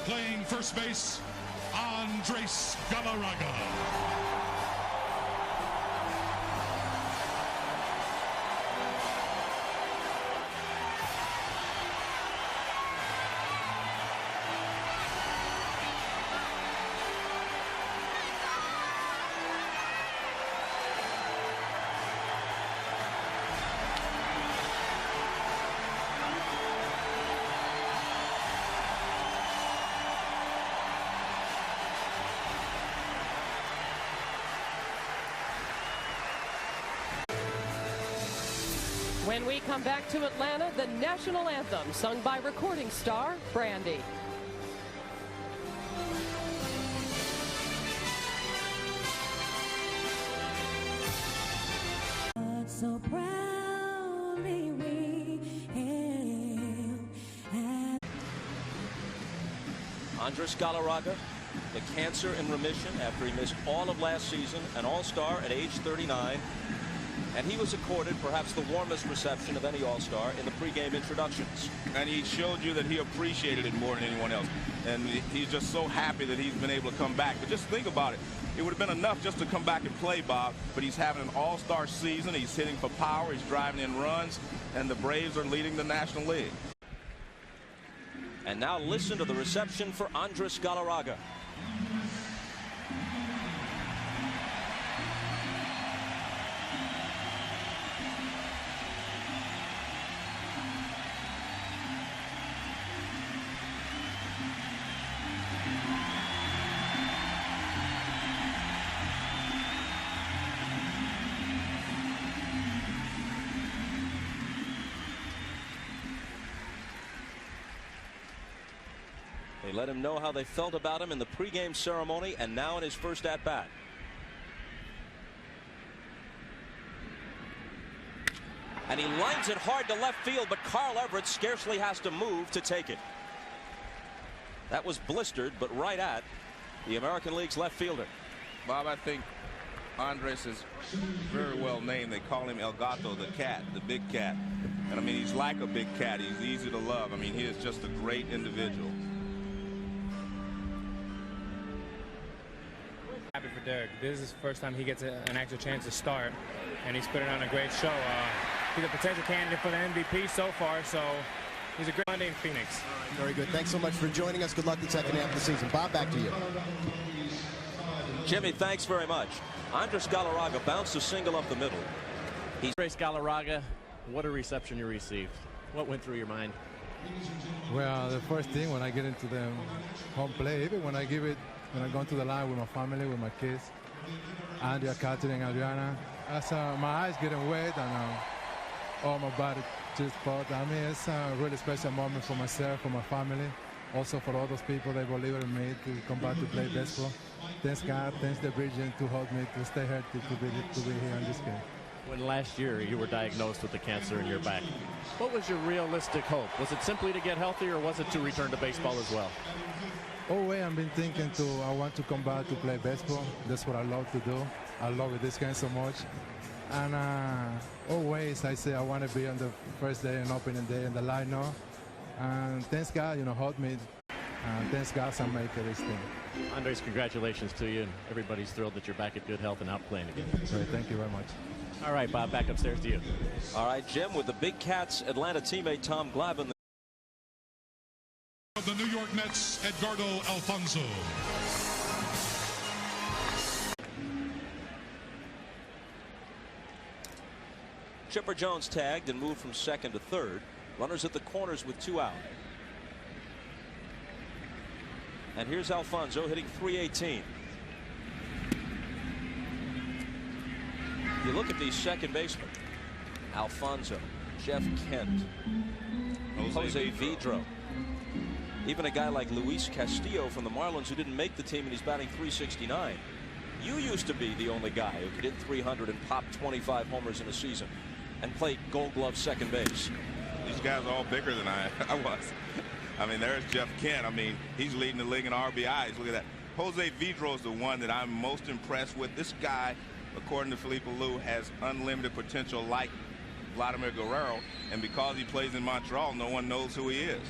Playing first base, Andres Galarraga. When we come back to Atlanta, the national anthem sung by recording star Brandy. So proudly we hail. Andres Galarraga, the cancer in remission after he missed all of last season, an all-star at age 39. And he was accorded perhaps the warmest reception of any all-star in the pregame introductions. And he showed you that he appreciated it more than anyone else. And he's just so happy that he's been able to come back. But just think about it. It would have been enough just to come back and play, Bob. But he's having an all-star season. He's hitting for power. He's driving in runs. And the Braves are leading the National League. And now listen to the reception for Andres Galarraga. They let him know how they felt about him in the pregame ceremony and now in his first at-bat. And he lines it hard to left field, but Carl Everett scarcely has to move to take it. That was blistered, but right at the American League's left fielder. Bob, I think Andres is very well named. They call him El Gato, the cat, the big cat. And I mean, he's like a big cat. He's easy to love. I mean, he is just a great individual. Happy for Derek. This is the first time he gets an actual chance to start, and he's putting on a great show. He's a potential candidate for the MVP so far, so he's a great Monday in Phoenix. Very good. Thanks so much for joining us. Good luck the second half of the season. Bob, back to you. Jimmy, thanks very much. Andres Galarraga bounced a single up the middle. Andres Galarraga, what a reception you received. What went through your mind? Well, the first thing when I get into the home plate, even when I go into the line with my family, with my kids, Andrea, Catherine, Adriana, my eyes getting wet and all my body just fought. I mean, it's a really special moment for myself, for my family, also for all those people that believe in me to come back to play baseball. Thanks God, thanks the Virgin to hold me to stay healthy, to be here in this game. When last year you were diagnosed with the cancer in your back, what was your realistic hope? Was it simply to get healthy, or was it to return to baseball as well? Always I've been thinking I want to come back to play baseball. That's what I love to do. I love this game so much. And always I say I want to be on the first day and opening day in the lineup. And thanks God, hold me. And thanks God I make this thing. Andres, congratulations to you, and everybody's thrilled that you're back at good health and out playing again. Great, thank you very much. All right, Bob, back upstairs to you. All right, Jim, with the Big Cats Atlanta teammate Tom Glavine. Of the New York Mets, Edgardo Alfonzo. Chipper Jones tagged and moved from second to third. Runners at the corners with 2 out. And here's Alfonzo hitting .318. You look at these second basemen: Alfonzo, Jeff Kent, Jose Vidro, even a guy like Luis Castillo from the Marlins who didn't make the team and he's batting .369. You used to be the only guy who could hit .300 and pop 25 homers in a season and play Gold Glove second base. These guys are all bigger than I was. I mean, there's Jeff Kent. I mean, he's leading the league in RBIs. Look at that. Jose Vidro is the one that I'm most impressed with. This guy, according to Felipe Alou, has unlimited potential like Vladimir Guerrero, and because he plays in Montreal, no one knows who he is.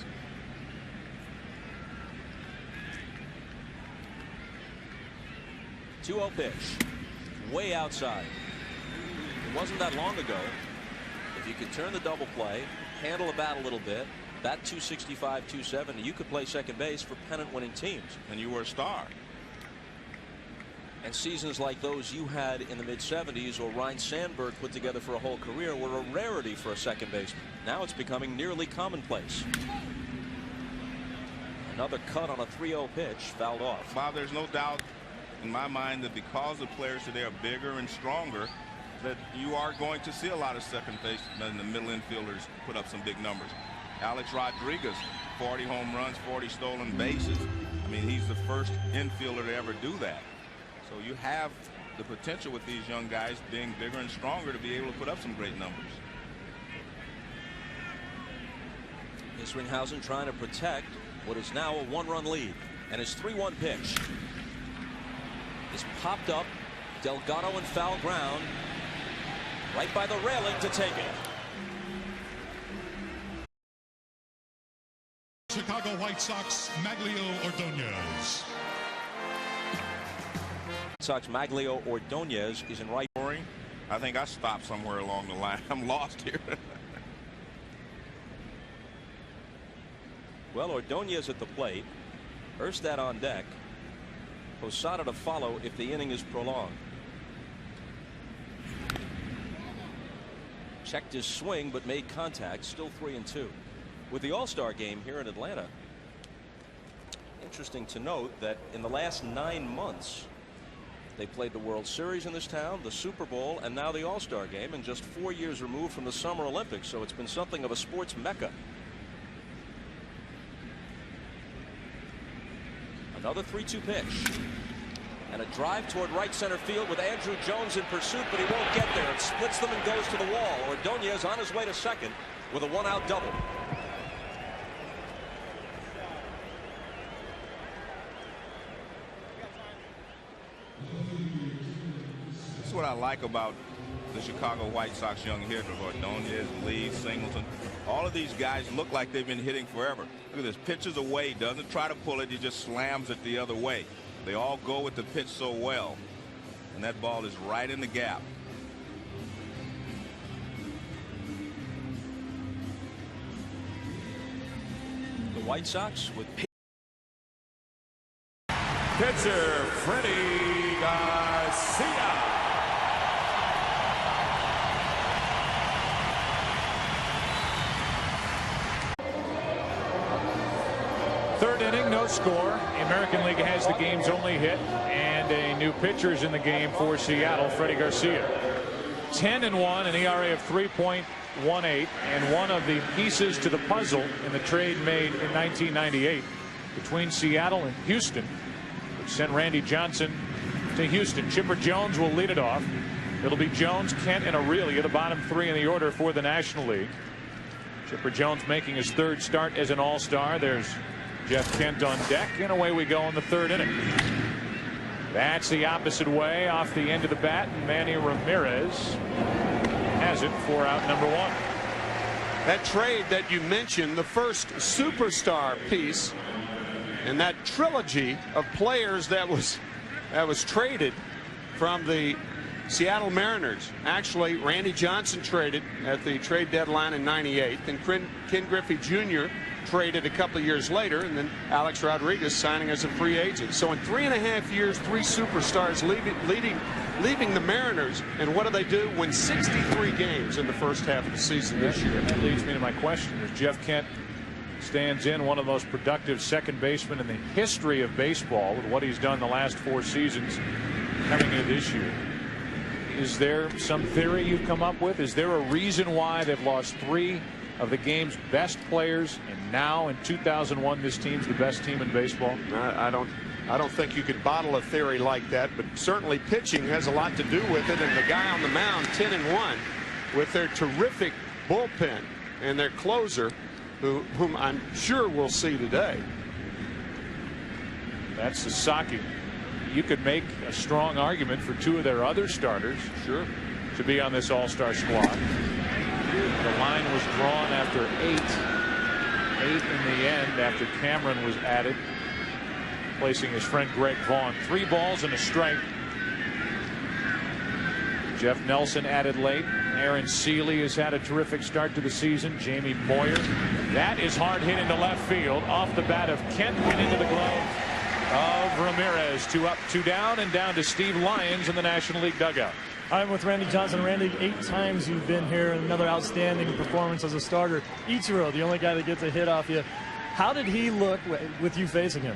2-0 pitch. Way outside. It wasn't that long ago. If you could turn the double play, handle the bat a little bit, bat 265, 270, you could play second base for pennant-winning teams. And you were a star. And seasons like those you had in the mid-70s or Ryne Sandberg put together for a whole career were a rarity for a second baseman. Now it's becoming nearly commonplace. Another cut on a 3-0 pitch, fouled off. Bob, there's no doubt in my mind that because the players today are bigger and stronger, that you are going to see a lot of second basemen and the middle infielders put up some big numbers. Alex Rodriguez, 40 home runs, 40 stolen bases. I mean, he's the first infielder to ever do that. So you have the potential with these young guys being bigger and stronger to be able to put up some great numbers. Isringhausen trying to protect what is now a 1-run lead. And his 3-1 pitch is popped up. Delgado in foul ground. Right by the railing to take it. Chicago White Sox, Maglio Ordonez. Sox Maglio Ordonez is in right. I think I stopped somewhere along the line. I'm lost here. Well, Ordonez at the plate. Erstad on deck. Posada to follow if the inning is prolonged. Checked his swing but made contact. Still 3-2. With the All-Star game here in Atlanta, interesting to note that in the last 9 months they played the World Series in this town, the Super Bowl, and now the All-Star game, and just 4 years removed from the Summer Olympics. So it's been something of a sports mecca. Another 3-2 pitch. And a drive toward right center field with Andrew Jones in pursuit, but he won't get there. It splits them and goes to the wall. Ordonez on his way to second with a 1-out double. This is what I like about the Chicago White Sox young hitters. Ordonez, Lee, Singleton. All of these guys look like they've been hitting forever. Look at this. Pitches away. Doesn't try to pull it. He just slams it the other way. They all go with the pitch so well. And that ball is right in the gap. The White Sox with pitcher Freddie Garcia. Third inning, no score. The American League has the game's only hit, and a new pitcher's in the game for Seattle, Freddie Garcia. 10-1, an ERA of 3.18, and one of the pieces to the puzzle in the trade made in 1998 between Seattle and Houston, which sent Randy Johnson to Houston. Chipper Jones will lead it off. It'll be Jones, Kent, and Aurelia, the bottom three in the order for the National League. Chipper Jones making his third start as an All-Star. There's Jeff Kent on deck, and away we go in the third inning. That's the opposite way off the end of the bat, and Manny Ramirez has it for out number one. That trade that you mentioned, the first superstar piece in that trilogy of players that was traded from the Seattle Mariners. Actually, Randy Johnson traded at the trade deadline in '98, then Ken Griffey Jr. traded a couple of years later, and then Alex Rodriguez signing as a free agent. So in 3.5 years, 3 superstars leaving the Mariners. And what do? Win 63 games in the first half of the season this year. That leads me to my question. As Jeff Kent stands in, one of the most productive second basemen in the history of baseball with what he's done the last 4 seasons coming into this year. Is there some theory you've come up with? Is there a reason why they've lost 3 of the game's best players, and now in 2001 this team's the best team in baseball? I don't think you could bottle a theory like that, but certainly pitching has a lot to do with it. And the guy on the mound, 10-1, with their terrific bullpen and their closer, whom I'm sure we'll see today. That's Sasaki. You could make a strong argument for 2 of their other starters, sure, to be on this All-Star squad. The line was drawn after 8 in the end after Cameron was added, placing his friend Greg Vaughn. 3 balls and a strike Jeff Nelson added late. Aaron Seeley has had a terrific start to the season. Jamie Moyer. That is hard hit into left field off the bat of Kent and into the glove of Ramirez. 2 up, 2 down, and down to Steve Lyons in the National League dugout. I'm with Randy Johnson. Randy, 8 times you've been here. Another outstanding performance as a starter. Ichiro, the only guy that gets a hit off you. How did he look with you facing him?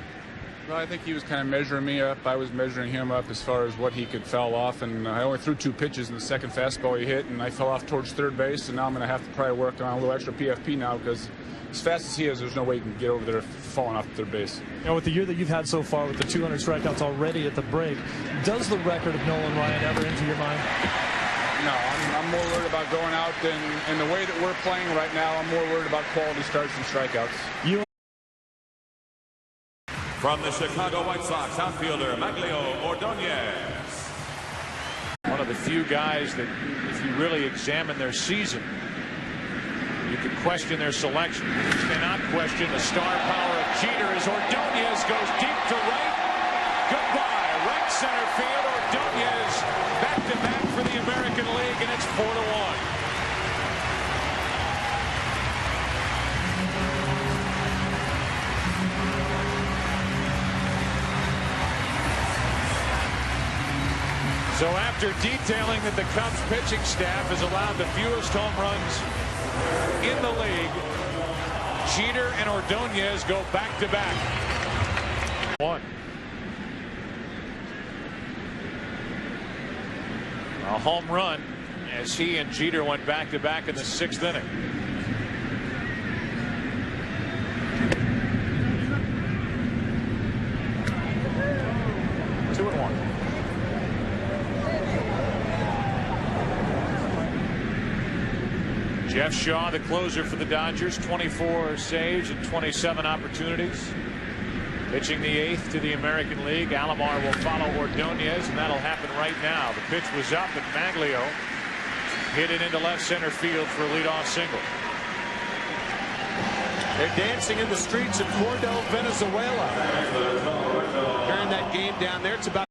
Well, I think he was kind of measuring me up. I was measuring him up as far as what he could foul off, and I only threw 2 pitches in the second fastball he hit, and I fell off towards third base, and now I'm going to have to probably work on a little extra PFP now because as fast as he is, there's no way he can get over there falling off third base. You know, with the year that you've had so far with the 200 strikeouts already at the break, does the record of Nolan Ryan ever enter your mind? No, I'm more worried about going out in the way that we're playing right now. I'm more worried about quality starts and strikeouts. From the Chicago White Sox, outfielder Maglio Ordonez. One of the few guys that, if you really examine their season, you could question their selection. You cannot question the star power of Jeter as Ordonez goes deep to right. Goodbye, right center field. Ordonez back-to-back for the American League, and it's 4-1. So after detailing that the Cubs pitching staff has allowed the fewest home runs in the league, Jeter and Ordonez go back-to-back. 1. A home run as he and Jeter went back-to-back in the 6th inning. Jeff Shaw, the closer for the Dodgers, 24 saves and 27 opportunities. Pitching the 8th to the American League. Alomar will follow Ordonez, and that'll happen right now. The pitch was up, and Maglio hit it into left center field for a leadoff single. They're dancing in the streets of Cordo, Venezuela. During that game down there, it's about